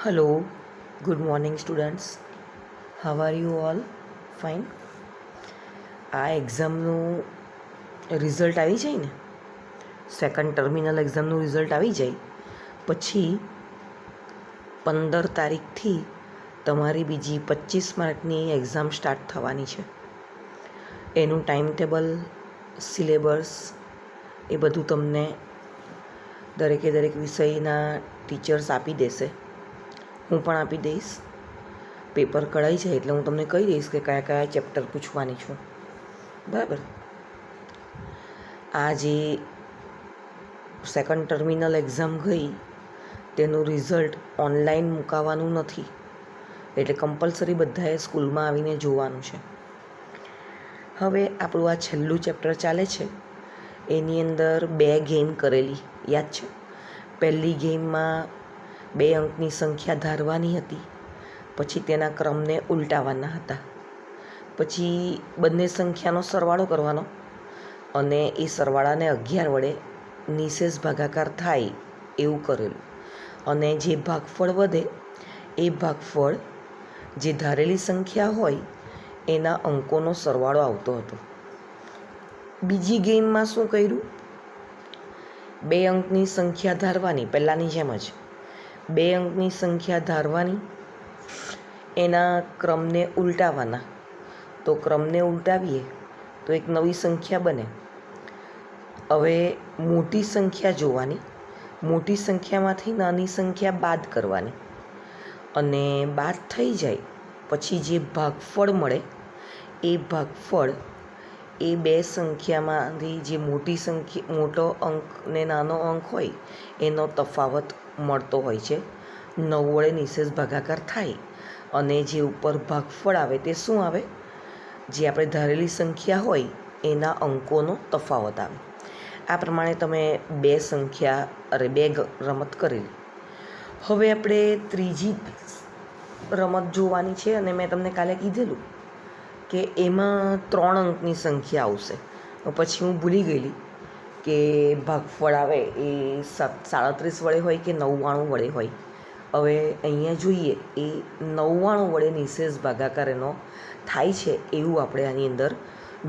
Hello, good morning, students. How are you all? Fine. આ એક્ઝામનું result આવી જાય ને, સેકન્ડ ટર્મિનલ એક્ઝામનું રિઝલ્ટ આવી જાય પછી 15 તારીખથી તમારી બીજી 25 માર્કની એક્ઝામ સ્ટાર્ટ થવાની છે. એનું ટાઈમ ટેબલ, સિલેબસ એ બધું તમને દરેક વિષયના ટીચર્સ આપી દેશે. હું પણ આપી દઈશ. પેપર કઢાઈ જાય એટલે હું તમને કહી દઈશ કે કયા કયા ચેપ્ટર પૂછવાની છું. બરાબર. આ જે સેકન્ડ ટર્મિનલ એક્ઝામ ગઈ તેનું રિઝલ્ટ ઓનલાઈન મુકાવાનું નથી, એટલે કમ્પલસરી બધાએ સ્કૂલમાં આવીને જોવાનું છે. હવે આપણું આ છેલ્લું ચેપ્ટર ચાલે છે, એની અંદર 2 ગેમ કરેલી યાદ છે. પહેલી ગેમમાં 2 અંકની સંખ્યા ધારવાની હતી, પછી તેના ક્રમને ઉલટાવવાના હતા, પછી બંને સંખ્યાનો સરવાળો કરવાનો અને એ સરવાળાને 11 વડે નિશેષ ભાગાકાર થાય એવું કરેલું. અને જે ભાગફળ વધે એ ભાગફળ જે ધારેલી સંખ્યા હોય એના અંકોનો સરવાળો આવતો હતો. બીજી ગેમમાં શું કર્યું? 2 અંકની સંખ્યા ધારવાની, પહેલાંની જેમ જ 2 અંકની સંખ્યા ધારવાની, એના ક્રમને ઉલટાવવાના. તો ક્રમને ઉલટાવીએ તો એક નવી સંખ્યા બને. હવે મોટી સંખ્યા જોવાની, મોટી સંખ્યામાંથી નાની સંખ્યા બાદ કરવાની, અને બાદ થઈ જાય પછી જે ભાગફળ મળે એ ભાગફળ એ 2 સંખ્યામાંથી જે મોટો અંક ને નાનો અંક હોય એનો તફાવત મળતો હોય છે. 9 વડે નિશેષ ભાગાકાર થાય અને જે ઉપર ભાગફળ આવે તે શું આવે? જે આપણે ધારેલી સંખ્યા હોય એના અંકોનો તફાવત આવે. આ પ્રમાણે તમે 2 રમત કરેલી. હવે આપણે ત્રીજી રમત જોવાની છે, અને મેં તમને કાલે કીધેલું કે એમાં 3 અંકની સંખ્યા આવશે. પછી હું ભૂલી ગયેલી કે ભાગફળ આવે એ 37 વડે હોય કે 99 વડે હોય. હવે અહીંયા જોઈએ એ 99 વડે નિશેષ ભાગાકાર એનો થાય છે એવું આપણે આની અંદર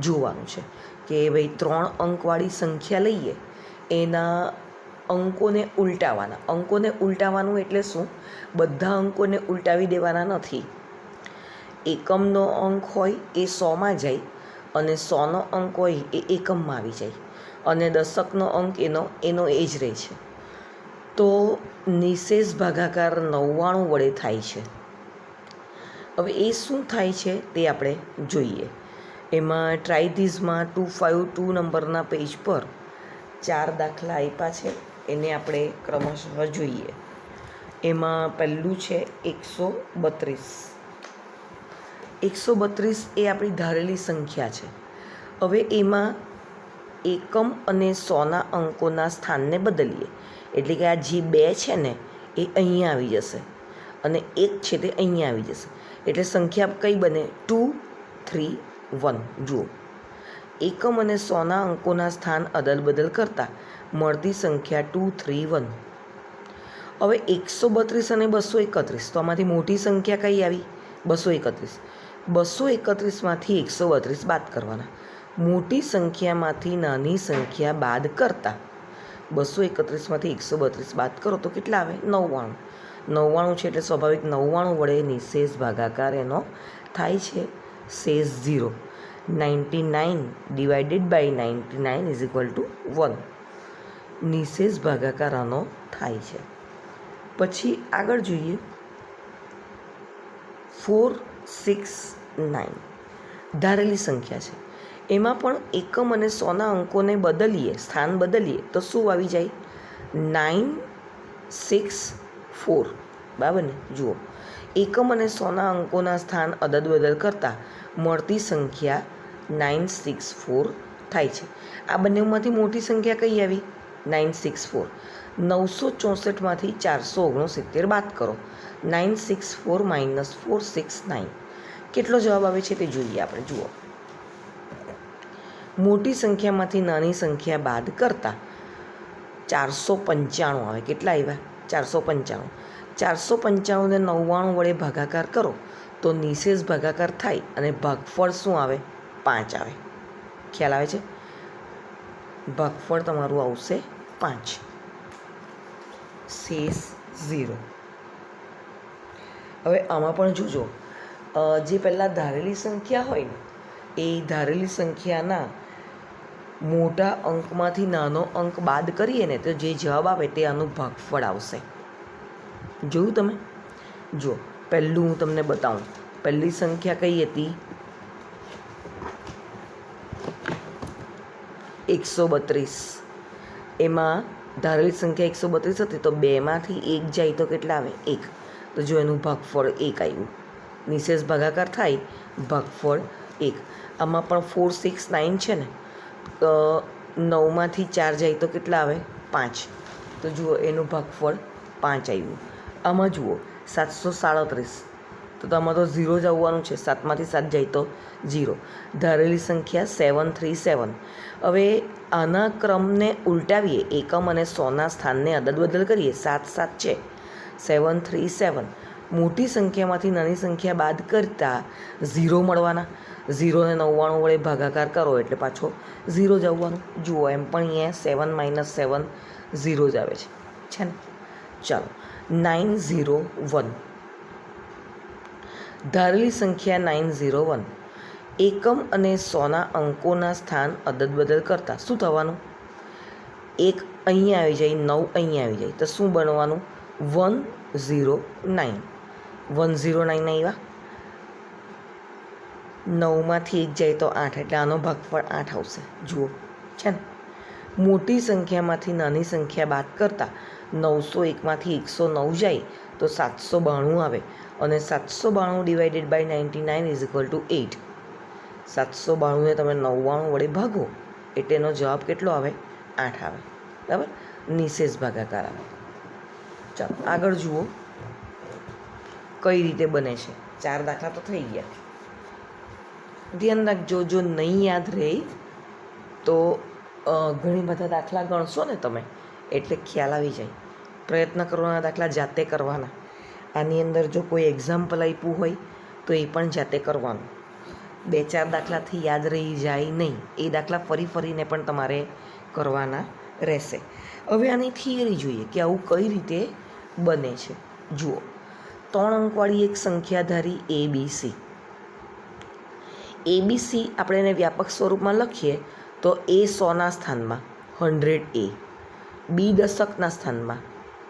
જોવાનું છે. કે ભાઈ 3 અંકવાળી સંખ્યા લઈએ, એના અંકોને ઉલટાવવાના. અંકોને ઉલટાવવાનું એટલે શું? બધા અંકોને ઉલટાવી દેવાના નથી. એકમનો અંક હોય એ 100માં જાય, અને 100નો અંક હોય એ એકમમાં આવી જાય, અને દશકનો અંક એનો એ જ રહે છે. તો નિશેષ ભાગાકાર 99 વડે થાય છે. હવે એ શું થાય છે તે આપણે જોઈએ. એમાં ટ્રાય ધીઝમાં 252 નંબરના પેજ પર 4 દાખલા આપ્યા છે, એને આપણે ક્રમશઃ જોઈએ. એમાં પહેલું છે 132. 132 એ આપણી ધારેલી સંખ્યા છે. હવે એમાં એકમ અને 100ના અંકોના સ્થાનને બદલીએ, એટલે કે આ જે 2 છે ને એ અહીંયા આવી જશે, અને 1 છે તે અહીંયા આવી જશે. એટલે સંખ્યા કઈ બને? 231. જુઓ, એકમ અને 100ના અંકોના સ્થાન અદલ બદલ કરતાં મળતી સંખ્યા 231. હવે 132 અને 231, તો આમાંથી મોટી સંખ્યા કઈ આવી? 231. 231માંથી 132 બાદ કરવાના. મોટી સંખ્યામાંથી નાની સંખ્યા બાદ કરતાં 231માંથી 132 બાદ કરો તો કેટલા આવે? 99. 99 છે એટલે સ્વાભાવિક 99 વડે નિશેષ ભાગાકાર એનો થાય છે. શેષ 0. 99/99 = 1. નિશેષ ભાગાકાર આનો થાય છે. પછી આગળ જોઈએ 469. ધારેલી સંખ્યા છે, એમાં પણ એકમ અને 100ના અંકોને બદલીએ, સ્થાન બદલીએ તો શું આવી જાય? 964. બરાબર ને? જુઓ, એકમ અને 100ના અંકોના સ્થાન અદલ બદલ કરતાં મળતી સંખ્યા 964 થાય છે. આ બંનેમાંથી મોટી સંખ્યા કઈ આવી? 964. 964માંથી 469 બાદ કરો. 964 - 469 કેટલો જવાબ આવે છે તે જોઈએ આપણે. જુઓ, મોટી સંખ્યામાંથી નાની સંખ્યા બાદ કરતાં 495 આવે. કેટલા આવ્યા? 495. 495ને 99 વડે ભાગાકાર કરો તો નિશેષ ભાગાકાર થાય અને ભાગફળ શું આવે? 5 આવે. ખ્યાલ આવે છે? ભાગફળ તમારું આવશે 5, શેષ 0. હવે આમાં પણ જોજો, જે પહેલાં ધારેલી સંખ્યા હોય ને એ ધારેલી સંખ્યાના મોટા અંકમાંથી નાનો અંક બાદ કરીએ ને તો જે જવાબ આવે તે આનું ભાગફળ આવશે. જોયું તમે? જો પહેલું હું તમને બતાવું. પહેલી સંખ્યા કઈ હતી? 132. એમાં ધારેલી સંખ્યા 132 હતી તો 2માંથી 1 જાય તો કેટલા આવે? 1. તો જો એનું ભાગફળ 1 આવ્યું. નિશેષ ભાગાકાર થાય, ભાગફળ 1. આમાં પણ 4, 6, 9 છે ને, 9માંથી 4 જાય તો કેટલા આવે? 5. તો જુઓ એનું ભાગફળ 5 આવ્યું. આમાં જુઓ 737, તો આમાં તો 0 જ આવવાનું છે. 7માંથી 7 જાય તો 0. ધારેલી સંખ્યા 737. હવે આના ક્રમને ઉલટાવીએ, એકમ અને 100ના સ્થાનને અદલબદલ કરીએ. 7 7 છે, 737. મોટી સંખ્યામાંથી નાની સંખ્યા બાદ કરતાં 0 મળવાના. 0ને 99 વડે ભાગાકાર કરો એટલે પાછો 0 જ આવવાનું. જુઓ એમ પણ અહીંયા 7 - 7 0 જ આવે છે ને? ચાલો 901. ધારેલી સંખ્યા 901. એકમ અને 100ના અંકોના સ્થાન અદલબદલ કરતાં શું થવાનું? 1 અહીંયા આવી જાય, 9 અહીંયા આવી જાય તો શું બનવાનું? 109. 109 આવ્યા. 9માંથી 1 જાય તો 8, એટલે આનો ભાગફળ 8 આવશે. જુઓ છે ને? મોટી સંખ્યામાંથી નાની સંખ્યા બાદ કરતાં 901માંથી 109 જાય તો 792 આવે, અને 792 ડિવાઇડેડ બાય 99 = 8. 792ને તમે 99 વડે ભાગો એટલે એનો જવાબ કેટલો આવે? 8 આવે. બરાબર? નિશેષ ભાગાકાર આવે. ચાલો આગળ જુઓ કઈ રીતે બને છે. 4 દાખલા તો થઈ ગયા. ધ્યાન રાખજો, જો નહીં યાદ રહે તો ઘણી બધા દાખલા ગણશો ને તમે એટલે ખ્યાલ આવી જાય. પ્રયત્ન કરવાના દાખલા જાતે કરવાના. આની અંદર જો કોઈ એક્ઝામ્પલ આપ્યું હોય તો એ પણ જાતે કરવાનું. 2-4 દાખલાથી યાદ રહી જાય નહીં. એ દાખલા ફરી ફરીને પણ તમારે કરવાના રહેશે. હવે આની થિયરી જોઈએ કે આવું કઈ રીતે બને છે. જુઓ, 3 અંકવાળી એક સંખ્યા ધારી ABC. ABC આપણે એને વ્યાપક સ્વરૂપમાં લખીએ તો A 100ના સ્થાનમાં 100A, B દશકના સ્થાનમાં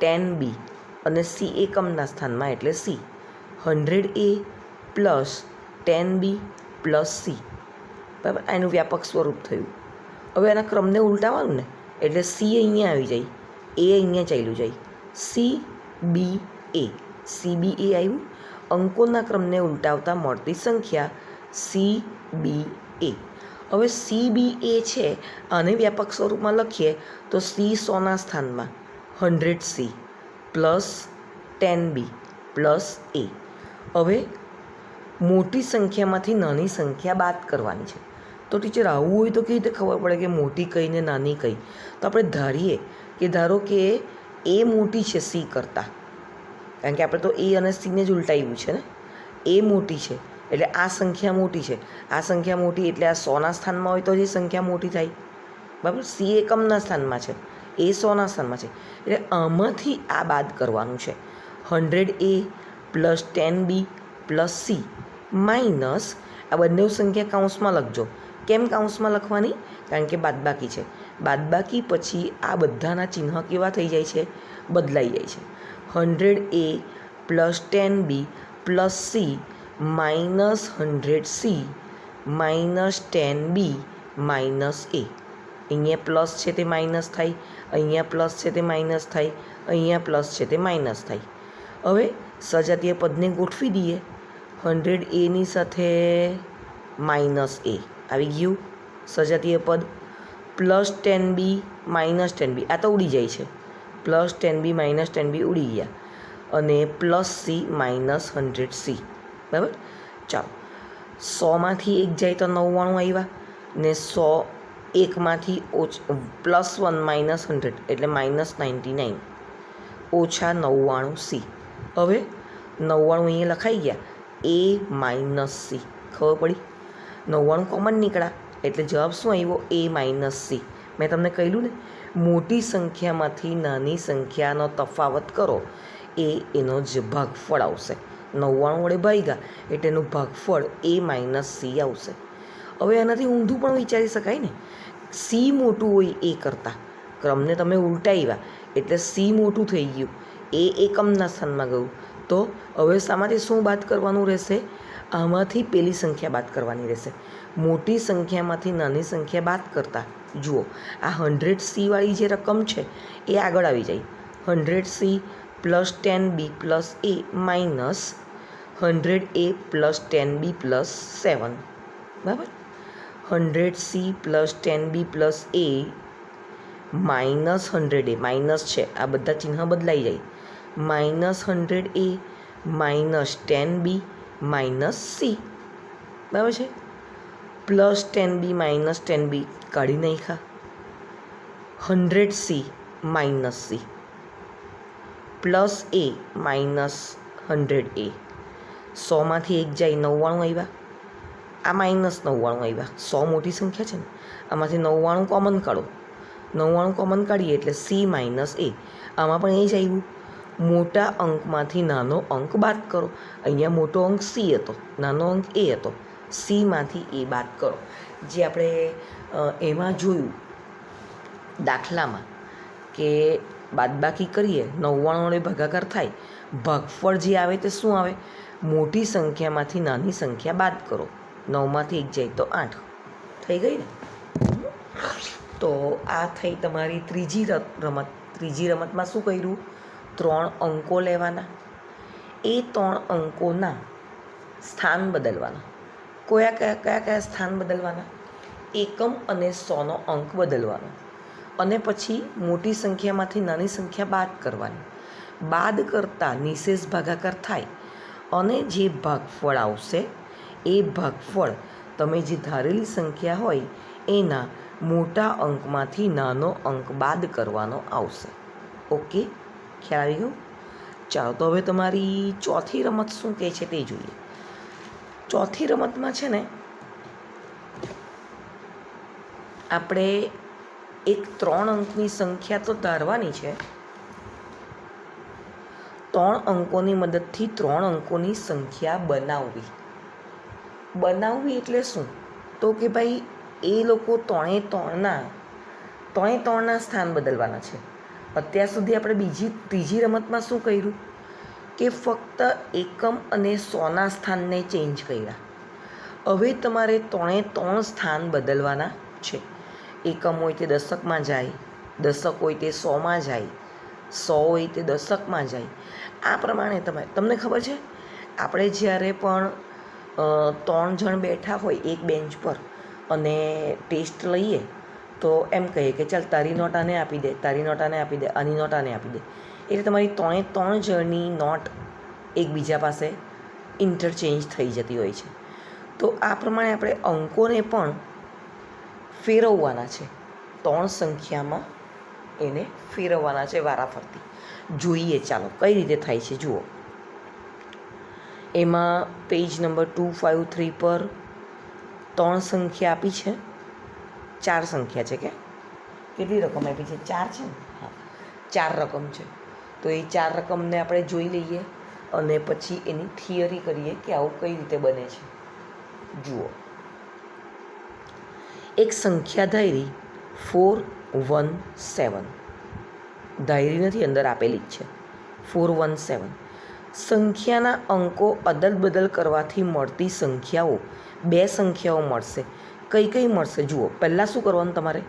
10B અને C એકમના સ્થાનમાં એટલે C. 100A plus 10B plus C. બરાબર? એનું વ્યાપક સ્વરૂપ થયું. હવે આના ક્રમને ઉલટાવવાનું ને એટલે C અહીંયા આવી જાય, A અહીંયા ચાલ્યું જાય, CBA. CBA આવ્યું. અંકોના ક્રમને ઉલટાવતા મળતી સંખ્યા CBA. હવે CBA છે, આને વ્યાપક સ્વરૂપમાં લખીએ તો C 100ના સ્થાનમાં 100C plus 10B plus A. હવે મોટી સંખ્યામાંથી નાની સંખ્યા બાદ કરવાની છે. તો ટીચર આવું હોય તો કેવી રીતે ખબર પડે કે મોટી કઈ ને નાની કઈ? તો આપણે ધારીએ કે ધારો કે A મોટી છે C કરતાં, કારણ કે આપણે તો A અને Cને જ ઉલટાવ્યું છે ને. A મોટી છે એટલે આ સંખ્યા મોટી છે, આ સંખ્યા મોટી એટલે આ 100ના સ્થાનમાં હોય તો જ સંખ્યા મોટી થાય. બરાબર? C એકમના સ્થાનમાં છે, A 100ના સ્થાનમાં છે, એટલે આમાંથી આ બાદ કરવાનું છે. 100A plus 10B plus C minus આ બંને સંખ્યા કાઉન્સમાં લખજો. કેમ કાઉન્સમાં લખવાની? કારણ કે બાદબાકી છે. બાદબાકી પછી આ બધાના ચિહ્ન કેવા થઈ જાય છે? બદલાઈ જાય છે. 100A plus 10B plus C minus 100C minus 10B minus A. અહીંયા પ્લસ છે તે માઇનસ થાય, અહીંયા પ્લસ છે તે માઇનસ થાય, અહીંયા પ્લસ છે તે માઇનસ થાય. હવે સજાતીય પદને ગોઠવી દઈએ. 100Aની સાથે માઇનસ A આવી ગયું સજાતીય પદ, પ્લસ 10B માઇનસ 10B આ તો ઉડી જાય છે, પ્લસ 10B માઇનસ 10B ઉડી ગયા, અને પ્લસ C માઇનસ 100C. બરાબર? ચાલો, 100માંથી 1 જાય તો 99 આવ્યા, ને 101માંથી +1 - 100 એટલે -99 ઓછા 99C. હવે 99 અહીંયા લખાઈ ગયા, એ માઇનસ સી. ખબર પડી? 99 કોમન નીકળ્યા એટલે જવાબ શું આવ્યો? એ માઇનસ સી. મેં તમને કહ્યું ને, મોટી સંખ્યામાંથી નાની સંખ્યાનો તફાવત કરો એ એનો જ ભાગફળ આવશે. 99 વડે ભાગ્યા એટલે એનું ભાગફળ એ માઇનસ સી આવશે. હવે એનાથી ઊંધું પણ વિચારી શકાય ને, સી મોટું હોય એ કરતાં ક્રમને તમે ઉલટાવ્યા એટલે સી મોટું થઈ ગયું, એ એકમના સ્થાનમાં ગયું. તો હવે શામાંથી શું બાદ કરવાનું રહેશે? આમાંથી પેલી સંખ્યા બાદ કરવાની રહેશે. મોટી સંખ્યામાંથી નાની સંખ્યા બાદ કરતાં જુઓ, આ 100C વાળી જે રકમ છે એ આગળ આવી જાય. 100C plus 10B plus A minus 100A plus 10B plus 7. બરાબર? 100C plus 10B plus A minus 100A, minus છે, આ બધા ચિહ્ન બદલાઈ જાય. Minus 100A minus 10B minus C. બરાબર છે? પ્લસ 10B માઇનસ 10B કાઢી નાખ્યા. 100C minus C plus A minus 100A. 100માંથી 1 જાય, 99 આવ્યા. આ માઇનસ 99 આવ્યા. 100 મોટી સંખ્યા છે ને, આમાંથી 99 કોમન કાઢો. 99 કોમન કાઢીએ એટલે સી માઇનસ એ. આમાં પણ એ જ આવ્યું. મોટા અંકમાંથી નાનો અંક બાદ કરો. અહીંયા મોટો અંક સી હતો, નાનો અંક એ હતો. સીમાંથી એ બાદ કરો. જે આપણે એમાં જોયું દાખલામાં કે બાદબાકી કરીએ, 99 વડે ભાગાકાર થાય, ભાગફળ જે આવે તે શું આવે? મોટી સંખ્યામાંથી નાની સંખ્યા બાદ કરો. 9માંથી 1 જાય તો 8 થઈ ગઈ ને. તો આ થઈ તમારી ત્રીજી રમત. ત્રીજી રમતમાં શું કર્યું? 3 અંકો લેવાના, એ 3 અંકોના સ્થાન બદલવાના. કયા સ્થાન બદલવાના? એકમ અને 100નો અંક બદલવાનો, અને પછી મોટી સંખ્યામાંથી નાની સંખ્યા બાદ કરવાની. બાદ કરતાં નિશેષ ભાગાકાર થાય અને જે ભાગફળ આવશે એ ભાગફળ તમે જે ધારેલી સંખ્યા હોય એના મોટા અંકમાંથી નાનો અંક બાદ કરવાનો આવશે. ઓકે, ખ્યાલ આવી ગયો? ચાલો, તો હવે તમારી ચોથી રમત શું કહે છે તે જોઈએ. ચોથી રમતમાં છે ને, આપણે એક 3 અંકની સંખ્યા તો ધારવાની છે. 3 અંકોની મદદથી 3 અંકોની સંખ્યા બનાવવી. બનાવવી એટલે શું? તો કે ભાઈ એ લોકો ત્રણે ત્રણના સ્થાન બદલવાના છે. અત્યાર સુધી આપણે ત્રીજી રમતમાં શું કર્યું કે ફક્ત એકમ અને 100ના સ્થાનને ચેન્જ કર્યા. હવે તમારે 3 સ્થાન બદલવાના છે. એકમ હોય તે દશકમાં જાય, દશક હોય તે 100માં જાય, 100 હોય તે દશકમાં જાય. આ પ્રમાણે તમને ખબર છે, આપણે જ્યારે પણ 3 જણ બેઠા હોય એક બેન્ચ પર અને ટેસ્ટ લઈએ તો એમ કહીએ કે ચાલ તારી નોટ આને આપી દે, તારી નોટ આને આપી દે, આની નોટ આને આપી દે. એટલે તમારી 3 જણની નોટ એકબીજા પાસે ઇન્ટરચેન્જ થઈ જતી હોય છે. તો આ પ્રમાણે આપણે અંકોને પણ ફેરવવાના છે. 3 સંખ્યામાં એને ફેરવવાના છે વારાફરતી. જોઈએ ચાલો કઈ રીતે થાય છે જુઓ. એમાં પેજ નંબર 253 પર 3 સંખ્યા આપી છે, 4 સંખ્યા છે. કે કેટલી રકમ આપી છે? 4 છે ને? હા, 4 રકમ છે. તો એ 4 રકમને આપણે જોઈ લઈએ અને પછી એની થિયરી કરીએ કે આવું કઈ રીતે બને છે. જુઓ, એક સંખ્યા ધારી 417, ધારી નથી, અંદર આપેલી જ છે 417. સંખ્યાના અંકો અદલ બદલ કરવાથી મળતી સંખ્યાઓ 2 સંખ્યાઓ મળશે. કઈ કઈ મળશે જુઓ. પહેલાં શું કરવાનું તમારે?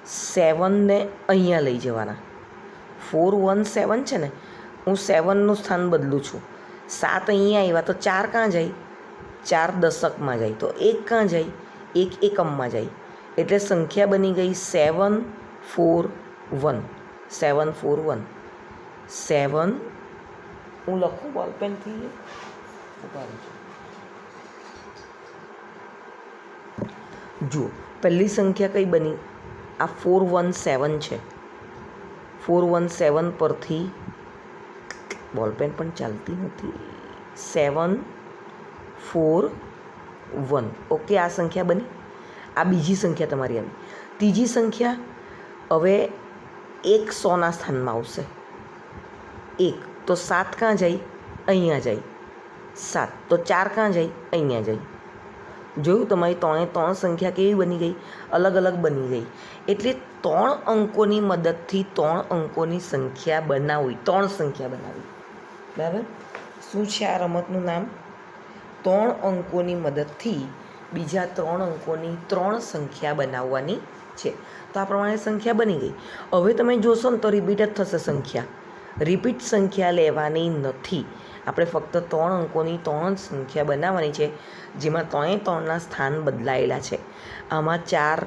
7ને અહીંયા લઈ જવાના. 417 છે ને, હું 7નું સ્થાન બદલું છું. 7 અહીંયા આવ્યા તો 4 ક્યાં જાય? 4 દશકમાં જાય. તો 1 ક્યાં જાય? 1 એકમમાં જાય. એટલે સંખ્યા બની ગઈ 741. 741. 7 હું લખું બોલપેનથી. જુઓ, પહેલી સંખ્યા કઈ બની? આ 417 છે. 417 પરથી બોલપેન પણ ચાલતી નથી. 7 4 1. ઓકે, આ સંખ્યા બની. આ બીજી સંખ્યા તમારી આવી. ત્રીજી સંખ્યા હવે 1 100ના સ્થાનમાં આવશે. 1 તો 7 ક્યાં જાય? અહીંયા જાય. 7 તો 4 ક્યાં જાય? અહીંયા જાય. જોયું, તમારી 3 એ 3 સંખ્યા કેવી બની ગઈ? અલગ અલગ બની ગઈ. એટલે 3 અંકોની મદદથી 3 અંકોની સંખ્યા બનાવવી. 3 સંખ્યા બનાવવી. બરાબર? શું છે આ રમતનું નામ? 3 અંકોની મદદથી બીજા 3 અંકોની 3 સંખ્યા બનાવવાની છે. તો આ પ્રમાણે સંખ્યા બની ગઈ. હવે તમે જોશો ને તો રિપીટ જ થશે સંખ્યા. રિપીટ સંખ્યા લેવાની નથી. આપણે ફક્ત 3 અંકોની 3 સંખ્યા બનાવવાની છે, જેમાં 3 એ 3ના સ્થાન બદલાયેલા છે. આમાં 4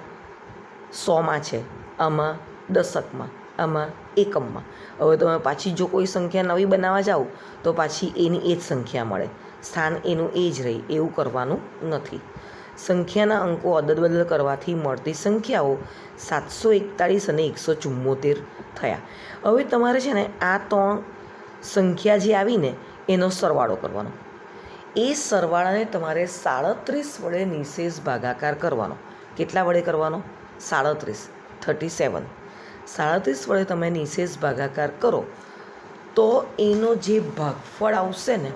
100માં છે, આમાં દશકમાં, આમાં એકમમાં. હવે તમે પાછી જો કોઈ સંખ્યા નવી બનાવવા જાઓ તો પાછી એની એ જ સંખ્યા મળે, સ્થાન એનું એ જ રહે. એવું કરવાનું નથી. સંખ્યાના અંકો અદલબદલ કરવાથી મળતી સંખ્યાઓ 741 અને 174 થયા. હવે તમારે છે ને આ 3 સંખ્યા જે આવીને એનો સરવાળો કરવાનો. એ સરવાળાને તમારે 37 વડે નિશેષ ભાગાકાર કરવાનો. કેટલા વડે કરવાનો? 37 વડે તમે નિશેષ ભાગાકાર કરો તો એનો જે ભાગફળ આવશે ને,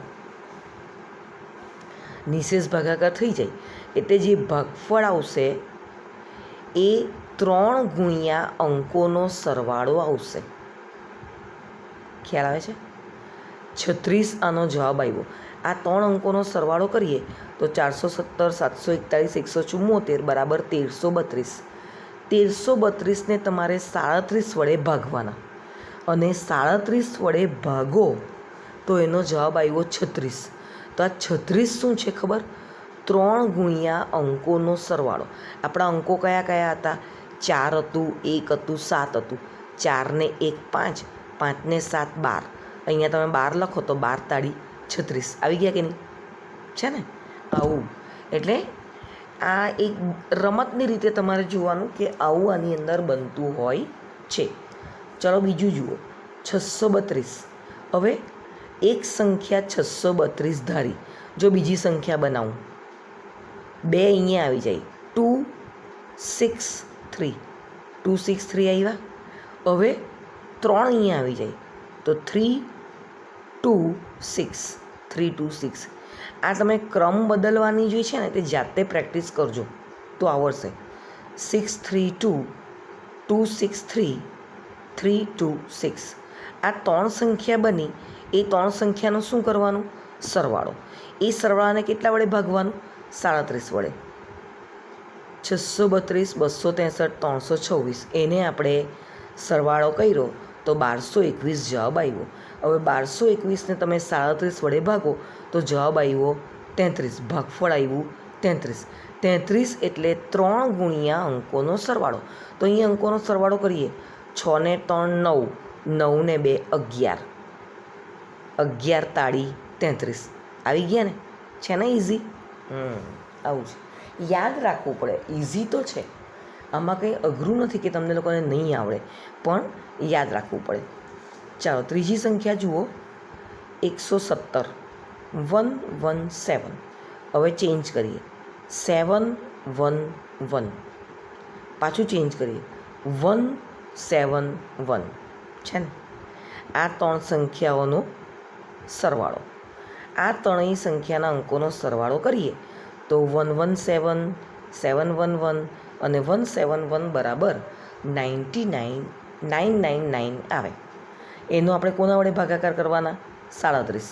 નિશેષ ભાગાકાર થઈ જાય એટલે જે ભાગફળ આવશે એ 3 ગુણ્યા અંકોનો સરવાળો આવશે. ખ્યાલ આવે છે? 36 આનો જવાબ આવ્યો. આ 3 અંકોનો સરવાળો કરીએ તો 417 741 174 બરાબર 1332. 1332ને તમારે 37 વડે ભાગવાના અને 37 વડે ભાગો તો એનો જવાબ આવ્યો 36. તો આ 36 શું છે ખબર? 3 ગુણ્યા અંકોનો સરવાળો. આપણા અંકો કયા કયા હતા? 4 હતું, 1 હતું, 7 હતું. 4 ને 1 5, 5 ને 7 12. અહીંયા તમે 12 લખો તો 12 તાળી 36 આવી ગયા કે નહીં? છે ને આવું. એટલે આ એક રમતની રીતે તમારે જોવાનું કે આવું આની અંદર બનતું હોય છે. ચલો બીજું જુઓ. 632. હવે એક સંખ્યા 632 ધારી જો બીજી સંખ્યા બનાવું, 2 અહીંયા આવી જાય. 2 6 3 2 6 3 આવ્યા. હવે 3 અહીંયા આવી જાય તો 3 2 6 3 2 6. આ તમે ક્રમ બદલવાની જે છે ને તે જાતે પ્રેક્ટિસ કરજો તો આવડશે. 6 3 2 2 6 3 3 2 6. આ 3 સંખ્યા બની. એ 3 સંખ્યાનો શું કરવાનું? સરવાળો. એ સરવાળાને કેટલા વડે ભાગવાનું? 37 વડે. 632 263 326. એને આપણે સરવાળો કર્યો તો 1221 જવાબ આવ્યો. હવે 1221ને તમે 37 વડે ભાગો તો જવાબ આવ્યો 33. ભાગફળ આવ્યું 33. 33 એટલે 3 ગુણ્યા અંકોનો સરવાળો. તો અહીં અંકોનો સરવાળો કરીએ. 6 ને 3 9, 9 ને 2 11. 11 તાળી 33. આવી ગયા ને? છે ને ઇઝી? આવું છે. યાદ રાખવું પડે. ઇઝી તો છે, આમાં કંઈ અઘરું નથી કે તમને લોકોને નહીં આવડે, પણ યાદ રાખવું પડે. ચાલો ત્રીજી સંખ્યા જુઓ. 117 117. હવે ચેન્જ કરીએ. 711. પાછું ચેન્જ કરીએ. 171. છે ને? આ 3 સંખ્યાઓનો સરવાળો. આ ત્રણેય સંખ્યાના અંકોનો સરવાળો કરીએ તો 117 711 અને 171 બરાબર 99999 આવે. એનો આપણે કોના વડે ભાગાકાર કરવાના? 37.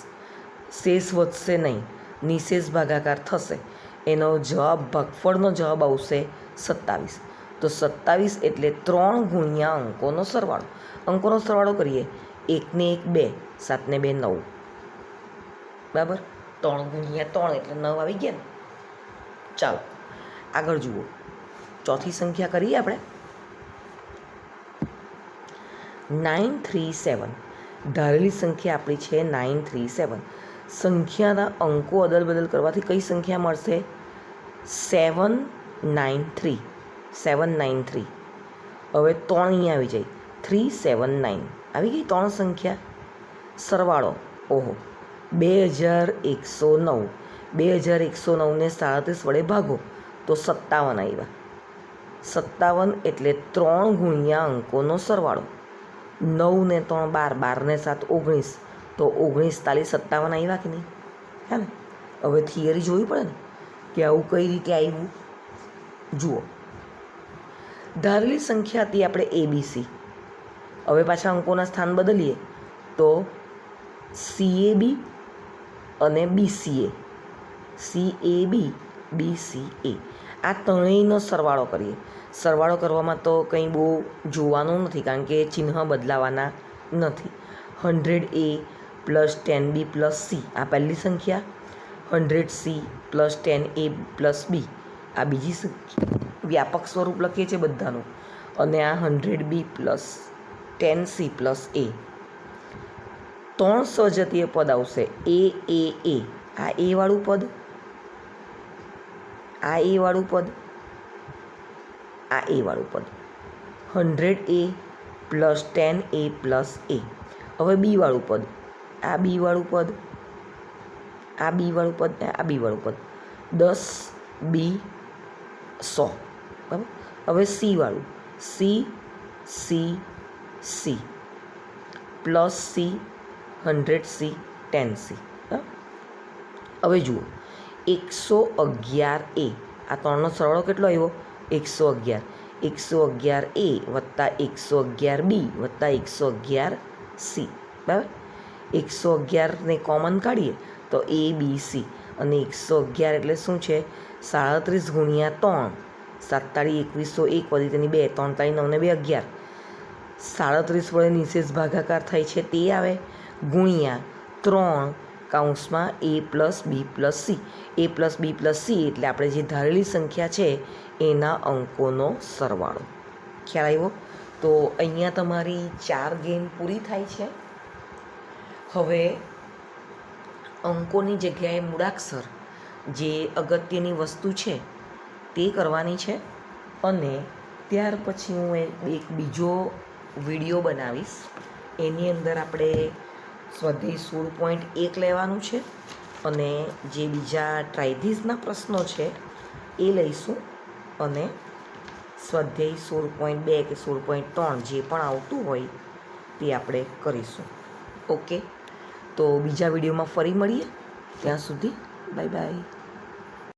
શેષ વધશે નહીં, નિશેષ ભાગાકાર થશે. એનો જવાબ, ભાગફળનો જવાબ આવશે 27. તો 27 એટલે 3 ગુણ્યા અંકોનો સરવાળો. અંકોનો સરવાળો કરીએ. 1 ને 1 2, 7 ને 2 9. બરાબર? 3 ગુણ્યા 3 એટલે 9 આવી ગયા ને? ચાલો આગળ જુઓ. ચોથી સંખ્યા કરીએ આપણે. 937. ધારેલી સંખ્યા આપણી છે 937. સંખ્યાના અંકો અદલબદલ કરવાથી કઈ સંખ્યા મળશે? 793. 793. હવે 3 અહીંયા આવી જાય. 379 આવી ગઈ 3 સંખ્યા. સરવાળો ઓહો, 2109. 2109ને 37 વડે ભાગો તો 57 આવ્યા. 57 એટલે 3 ગુણ્યા અંકોનો સરવાળો. 9 ને 3 12, 12 ને 7 19, તો 19 તાલી 57 આવ્યા કે નહીં? હે ને? હવે થિયરી જોવી પડે ને કે આવું કઈ રીતે આવ્યું. જુઓ, ધારેલી સંખ્યા હતી આપણે ABC. હવે પાછા અંકોના સ્થાન બદલીએ તો CAB અને BCA, CAB BCA, આ ત્રણેયનો સરવાળો કરીએ. સરવાળો કરવામાં તો કંઈ બહુ જોવાનું નથી, કારણ કે ચિહ્ન બદલાવાના નથી. 100A + 10B + C આ પહેલી સંખ્યા, 100C + 10A + B આ બીજી સંખ્યા. વ્યાપક સ્વરૂપ લખીએ છીએ બધાનું. અને આ 100B + 10C + A. 3 સજાતીય પદ આવશે. A. આ A વાળું પદ, આ A વાળું પદ, આ A વાળું પદ. 100A + 10A + A. હવે B વાળું પદ, આ B વાળું પદ, આ B વાળું પદ, આ B વાળું પદ. 10B 100. બરાબર. હવે C વાળું, C + C 100C 10C. હવે જુઓ, 111A, આ ત્રણનો સરવાળો કેટલો આવ્યો? 111. 111A + 111B + 111C. બરાબર. 111ને કોમન કાઢીએ તો ABC, અને 111 એટલે શું છે? 37 ગુણ્યા 3, 7 તાળી 2101 વધી તેની 2, 3 તાળી 9 ને 2 11. 37 વડે નિશેષ ભાગાકાર થાય છે તે આવે, ગુણ્યા 3 કૌંસમાં A + B + C. A + B + C એટલે આપણે જે ધારેલી સંખ્યા છે એના અંકોનો સરવાળો. ખ્યાલ આવ્યો? તો અહીંયા તમારી 4 ગેમ પૂરી થાય છે. હવે અંકોની જગ્યાએ મૂળાક્ષર, જે અગત્યની વસ્તુ છે તે કરવાની છે. અને ત્યાર પછી હું એક બીજો વિડીયો બનાવીશ. એની અંદર આપણે સ્વાધ્યાય 16.1 લેવાનું છે, અને જે બીજા ટ્રાયધીસના પ્રશ્નો છે એ લઈશું, અને સ્વાધ્યાય 16.2 કે 16.3 જે પણ આવતું હોય તે આપણે કરીશું. ઓકે, તો બીજા વિડીયોમાં ફરી મળીએ. ત્યાં સુધી બાય બાય.